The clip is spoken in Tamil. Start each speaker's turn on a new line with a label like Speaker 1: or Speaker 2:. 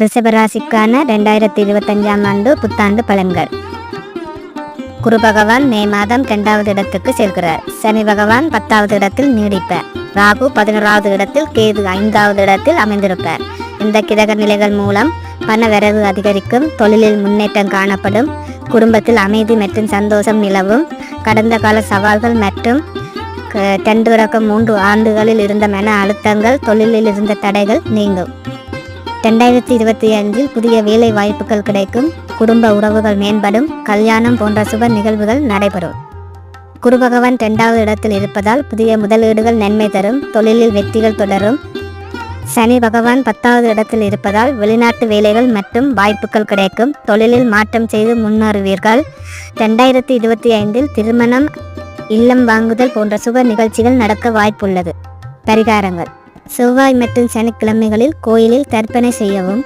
Speaker 1: ரிஷபராசிக்கான 2025ஆம் ஆண்டு புத்தாண்டு பலன்கள். குரு பகவான் மே மாதம் 2வது இடத்துக்கு செல்கிறார். சனி பகவான் 10வது இடத்தில் நீடிப்பார். ராகு 11வது இடத்தில், கேது 5வது இடத்தில் அமைந்திருப்பார். இந்த கிரக நிலைகள் மூலம் பண வரவு அதிகரிக்கும், தொழிலில் முன்னேற்றம் காணப்படும், குடும்பத்தில் அமைதி மற்றும் சந்தோஷம் நிலவும், கடந்த கால சவால்கள் மற்றும் 2 ஆண்டுகளில் இருந்த மன அழுத்தங்கள், தொழிலில் இருந்த தடைகள் நீங்கும். 2025இல் புதிய வேலை வாய்ப்புகள் கிடைக்கும், குடும்ப உறவுகள் மேம்படும், கல்யாணம் போன்ற சுப நிகழ்வுகள் நடைபெறும். குரு பகவான் 2வது இடத்தில் இருப்பதால் புதிய முதலீடுகள் நன்மை தரும், தொழிலில் வெற்றிகள் தொடரும். சனி பகவான் 10வது இடத்தில் இருப்பதால் வெளிநாட்டு வேலைகள் மற்றும் வாய்ப்புகள் கிடைக்கும், தொழிலில் மாற்றம் செய்து முன்னேறுவீர்கள். 2025இல் திருமணம், இல்லம் வாங்குதல் போன்ற சுப நிகழ்ச்சிகள் நடக்க வாய்ப்புள்ளது. பரிகாரங்கள்: செவ்வாய் மற்றும் சனிக்கிழமைகளில் கோயிலில் தர்ப்பணை செய்யவும்.